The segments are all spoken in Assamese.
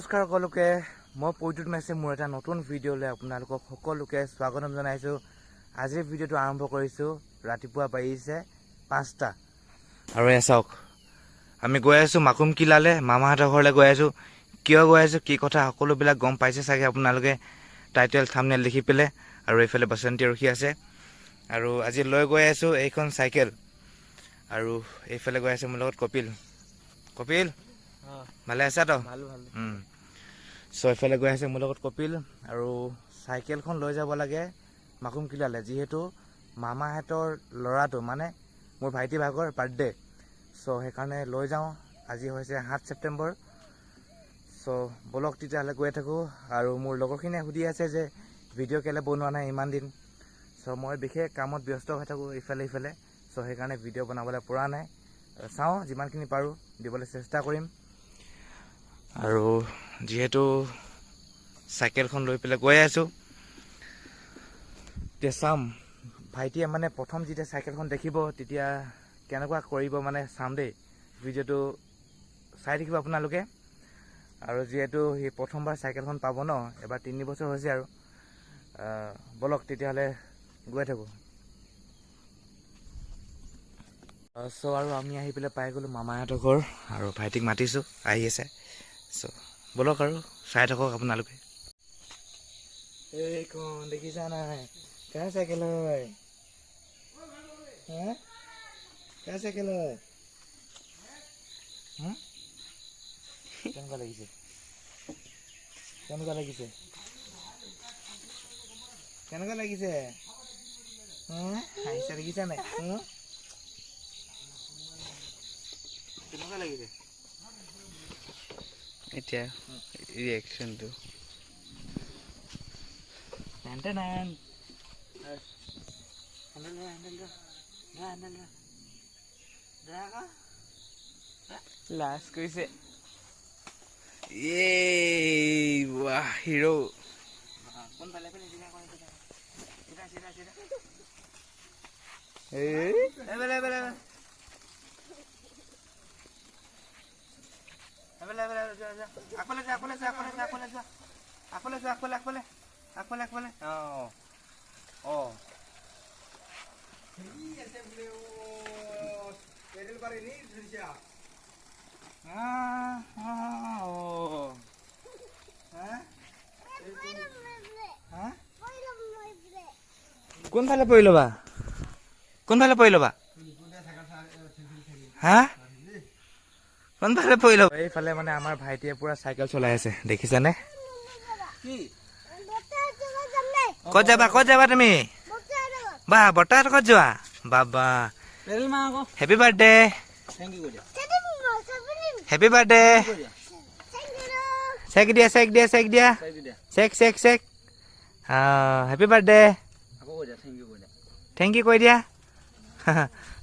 নমস্কাৰ সকলোকে মই পৈতুত মেছে মোৰ এটা নতুন ভিডিঅ'লৈ আপোনালোকক সকলোকে স্বাগতম জনাইছোঁ। আজিৰ ভিডিঅ'টো আৰম্ভ কৰিছোঁ। ৰাতিপুৱা বাজিছে 5টা আৰু এ চাওক আমি গৈ আছোঁ মাকুম কিলালে, মামাহঁতৰ ঘৰলৈ গৈ আছোঁ। কিয় গৈ আছোঁ কি কথা সকলোবিলাক গম পাইছে চাগে আপোনালোকে টাইটেল থাম্বনেইল দেখি পেলাই। আৰু এইফালে বসন্তী ৰখি আছে আৰু আজি লৈ গৈ আছোঁ এইখন চাইকেল আৰু এইফালে গৈ আছে মোৰ লগত কপিল। কপিল ভালে আছা তো? চ' এইফালে গৈ আছে মোৰ লগত কপিল আৰু চাইকেলখন লৈ যাব লাগে মাকুম কিলালে, যিহেতু মামাহঁতৰ ল'ৰাটো মানে মোৰ ভাইটি ভাগৰ বাৰ্থডে। চ' সেইকাৰণে লৈ যাওঁ। আজি হৈছে 7 ছেপ্টেম্বৰ। চ' বলক তেতিয়াহ'লে গৈ থাকোঁ। আৰু মোৰ লগৰখিনিয়ে সুধি আছে যে ভিডিঅ' কেলৈ বনোৱা নাই ইমান দিন। চ' মই বিশেষ কামত ব্যস্ত হৈ থাকোঁ ইফালে সিফালে। চ' সেইকাৰণে ভিডিঅ' বনাবলৈ পৰা নাই। চাওঁ যিমানখিনি পাৰোঁ দিবলৈ চেষ্টা কৰিম। আৰু যিহেতু চাইকেলখন লৈ পেলাই গৈ আছোঁ, এতিয়া চাম ভাইটিয়ে মানে প্ৰথম যেতিয়া চাইকেলখন দেখিব তেতিয়া কেনেকুৱা কৰিব মানে চাম দেই। ভিডিঅ'টো চাই থাকিব আপোনালোকে। আৰু যিহেতু সি প্ৰথমবাৰ চাইকেলখন পাব ন, এবাৰ 3 বছৰ হৈছে আৰু বলক তেতিয়াহ'লে গৈ থাকোঁ। চ' আৰু আমি আহি পেলাই পাই গ'লোঁ মামাহঁতৰ ঘৰ আৰু ভাইটিক মাতিছোঁ আহি আছে। চ' বলক আৰু চাই থাকক আপোনালোকে। এইখন দেখিছা নাই কাৰ চাইকেল হয়? কাৰ চাইকেল হয়? কেনেকুৱা লাগিছে? কেনেকুৱা লাগিছে? কেনেকুৱা লাগিছে? আহিছে দেখিছা নাই? কেনেকুৱা লাগিছে এতিয়া ৰিয়েকশ্যনটো? লাজ কৰিছে। ৱাহ হিৰো। কোনফালে পৰি ল'বা? কোনফালে পৰি ল'বা? হা কোনফালে পৰি ল'বা? এইফালে মানে আমাৰ ভাইটিয়ে পুৰা চাইকেল চলাই আছে দেখিছানে? ক'ত যাবা? ক'ত যাবা তুমি? বা বৰ্তাহঁতৰ ঘৰত যোৱা? বাবা happy birthday. Happy birthday. Check দিয়া চেক দিয়া চেক দিয়া check check check. Happy birthday. Thank you কৈ দিয়া।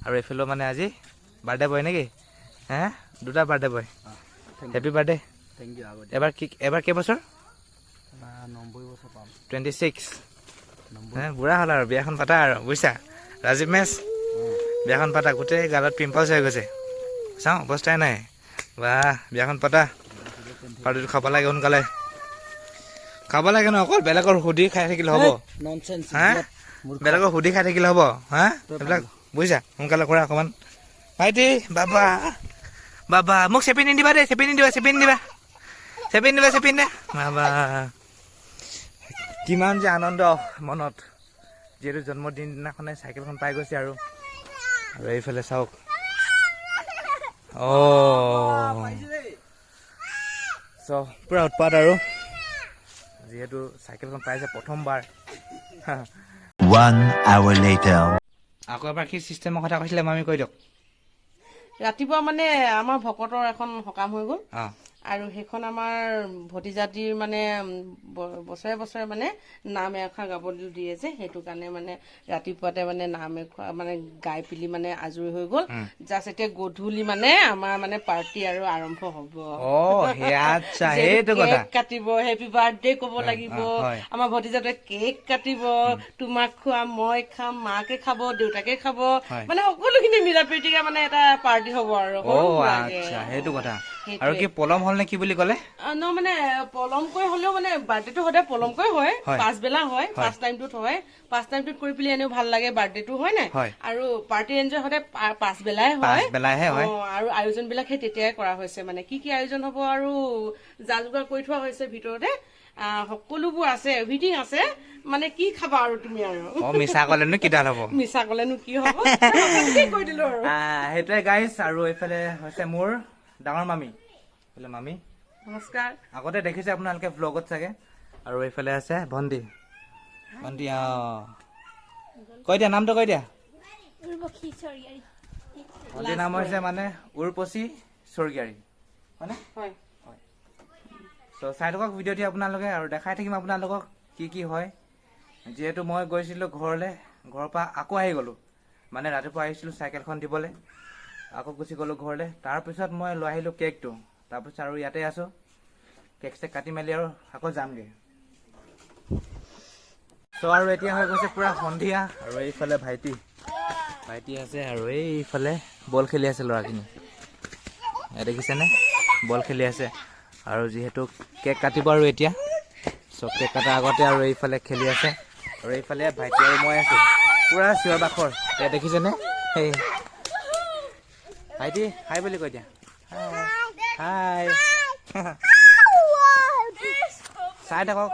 আৰু এইফালেও মানে আজি বাৰ্থডে বয় নেকি? দুটা বাৰ্থডে বয়। Happy birthday. এবাৰ কেইবছৰ? 26। বুঢ়া হ'ল আৰু বিয়াখন পাতা আৰু বুজিছা? ৰাজীৱ মেচ বিয়াখন পাতা। গোটেই গালত পিম্পলছ হৈ গৈছে। চাওঁ অৱস্থাই নাই। বাহ বিয়াখন পাতা। পাৰ্টিটো খাব লাগে সোনকালে। খাব লাগে ন, অকল বেলেগৰ সুধি খাই থাকিলে হ'ব? বেলেগৰ সুধি খাই থাকিলে হ'ব? এইবিলাক বুজিছা? সোনকালে কৰা অকণমান। ভাইটি বাবা বাবা মোক চেপি নিদিবা দেই। চেপি নিদিবা চেপি নিদিবা চেপি নিদিবা চেপি নিদিবা। বাবা কিমান যে আনন্দ মনত, যিহেতু জন্মদিন দিনাখনে চাইকেলখন পাই গৈছে। আৰু এইফালে চাওক পুৰা উৎপাত আৰু যিহেতু চাইকেলখন পাইছে প্ৰথমবাৰ। আকৌ এবাৰ কি চিষ্টেমৰ কথা কৈছিলে মামি কৈ দিয়ক। ৰাতিপুৱা মানে আমাৰ ভকতৰ এখন সকাম হৈ গ'ল আৰু সেইখন আমাৰ ভতিজাতিৰ মানে বছৰে বছৰে মানে নাম এষাৰ গাবলৈ দিয়ে যে, সেইটো কাৰণে মানে ৰাতিপুৱাতে মানে নাম এষাৰ মানে গাই পেলি মানে আজৰি হৈ গ'ল। জাষ্ট এতিয়া গধূলি মানে আমাৰ মানে পাৰ্টি আৰু আৰম্ভ হ'ব। কেক কাটিব, হেপী বাৰ্থডে ক'ব লাগিব। আমাৰ ভতিজাটোৱে কেক কাটিব, তোমাক খোৱাম, মই খাম, মাকে খাব, দেউতাকে খাব, মানে সকলোখিনি মিলা প্ৰীতিকে মানে এটা পাৰ্টি হ'ব আৰু। সেইটো কথা। আৰু কি পলম হ'ল নে কি বুলি ক'লে ন মানে পলমকৈ হলেও মানে বাৰ্থডেটো সদায় পলমকৈ হয় হয়। পাছবেলা হয় ফাৰ্ষ্ট টাইমটোত হয় ফাৰ্ষ্ট টাইমটোত কৰি পেলাই এনেও ভাল লাগে বাৰ্থডেটো হয় নাই হয়। আৰু পাৰ্টি এনজয় সদায় পাছবেলাই হয় পাছবেলাহে হয় আৰু আয়োজন বিলাক সেই তেতিয়াই কৰা হৈছে মানে কি কি আয়োজন হব আৰু যা যোগাৰ কৰি থোৱা হৈছে ভিতৰতে সকলোবোৰ আছে এভৰিথিং আছে মানে কি খাবা আৰু তুমি আৰু মিছা ক'লেনো কিডাল হ'ব মিছা কলেনো কি হব সঁচাকে কৈ দিলো আৰু সেইটোৱে গাইজ আৰু এইফালে হৈছে মোৰ ডাঙৰ মামী এইফালে মামী নমস্কাৰ আগতে দেখিছে আপোনালোকে ব্লগত চাগে আৰু এইফালে আছে ভণ্টি ভণ্টি কৈ দিয়া নামটো কৈ দিয়া ভণ্টিৰ নাম হৈছে মানে উৰ্পচি স্বৰ্গীয়াৰী হয়নে হয় চ' চাই থাকক ভিডিঅ'টি আপোনালোকে আৰু দেখাই থাকিম আপোনালোকক কি কি হয় যিহেতু মই গৈছিলোঁ ঘৰলৈ ঘৰৰ পৰা আকৌ আহি গ'লোঁ মানে ৰাতিপুৱা আহিছিলোঁ চাইকেলখন দিবলৈ আকৌ গুচি গ'লোঁ ঘৰলৈ তাৰপিছত মই লৈ আহিলোঁ কেকটো তাৰপিছত আৰু ইয়াতে আছোঁ কেক চেক কাটি মেলি আৰু আকৌ যামগৈ চ' আৰু এতিয়া হৈ গৈছে পূৰা সন্ধিয়া আৰু এইফালে ভাইটি আছে আৰু এইফালে বল খেলি আছে ল'ৰাখিনি দেখিছেনে বল খেলি আছে আৰু যিহেতু কেক কাটিব আৰু এতিয়া চ' কেক কটাৰ আগতে আৰু এইফালে খেলি আছে আৰু এইফালে ভাইটি আৰু মই আছোঁ পূৰা চিঞৰ বাখৰ এয়া দেখিছেনে সেই ভাইটি হাই বুলি কৈ দিয়া হাই চাই থাকক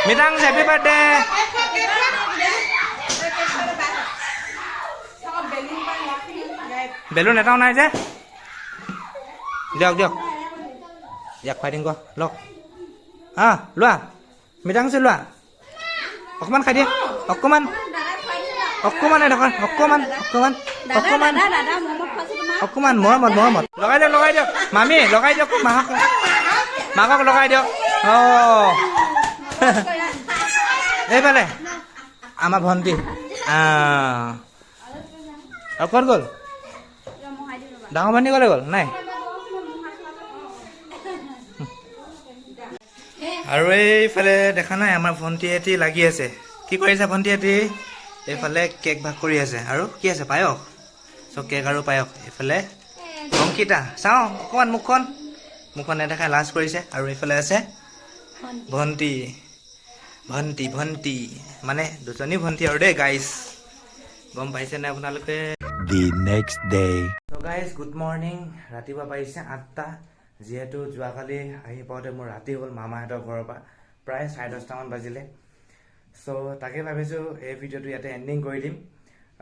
মিতাং হেপী বাৰ্থডে বেলুন এটাও নাই যে দিয়ক ইয়াক খুৱাই দিম ক লওক লোৱা মিঠাংচি লোৱা অকণমান খাই দিয়া অকণমান মৰমত লগাই দিয়ক মামী লগাই দিয়ক মাকক লগাই দিয়ক এইফালে আমাৰ ভণ্টি আৰু ক'ত গ'ল ডাঙৰ ভণ্টি ক'লে গ'ল নাই আৰু এইফালে দেখা নাই আমাৰ ভণ্টি এটি লাগি আছে কি কৰিছে ভণ্টি এটি এইফালে কেক ভাগ কৰি আছে আৰু কি আছে পায়স চ' কেক আৰু পায়স এইফালে অংকিতা চাওঁ অকণমান মুখখন নেদেখাই লাজ কৰিছে আৰু এইফালে আছে ভণ্টি মানে দুজনী ভণ্টি আৰু দেই গাইজ গম পাইছেনে আপোনালোকে The next day. So' guys good morning ৰাতিপুৱা পাৰিছে 8টা যিহেতু যোৱাকালি আহি পাওঁতে মোৰ ৰাতি হ'ল মামাহঁতৰ ঘৰৰ পৰা প্ৰায় 10:30মান বাজিলে চ' তাকে ভাবিছোঁ এই ভিডিঅ'টো ইয়াতে এণ্ডিং কৰি দিম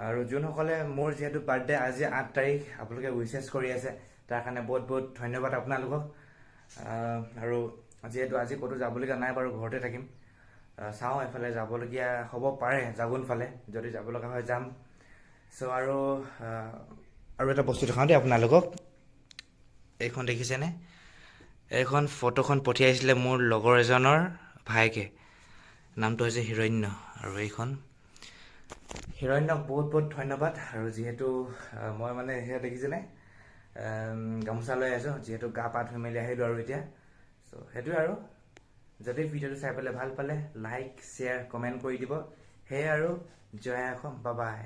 আৰু যোনসকলে মোৰ যিহেতু বাৰ্থডে আজি 8 তাৰিখ আপোনালোকে উইচেছ কৰি আছে তাৰ কাৰণে বহুত বহুত ধন্যবাদ আপোনালোকক আৰু যিহেতু আজি ক'তো যাবলগীয়া নাই বাৰু ঘৰতে থাকিম চাওঁ এফালে যাবলগীয়া হ'ব পাৰে জাগুন ফালে যদি যাব লগা হয় যাম চ' আৰু এটা বস্তু দেখাওঁ দেই আপোনালোকক এইখন দেখিছেনে এইখন ফটোখন পঠিয়াইছিলে মোৰ লগৰ এজনৰ ভাইকে নামটো হৈছে হিৰণ্য আৰু এইখন হিৰণ্যক বহুত বহুত ধন্যবাদ আৰু যিহেতু মই মানে সেয়া দেখিছেনে গামোচা লৈ আছোঁ যিহেতু গা পা ধুই মেলি আহিলোঁ আৰু এতিয়া চ' সেইটোৱে আৰু যদি ভিডিঅ'টো চাই পেলাই ভাল পালে লাইক শ্বেয়াৰ কমেণ্ট কৰি দিব সেয়ে আৰু জয় অসম বাই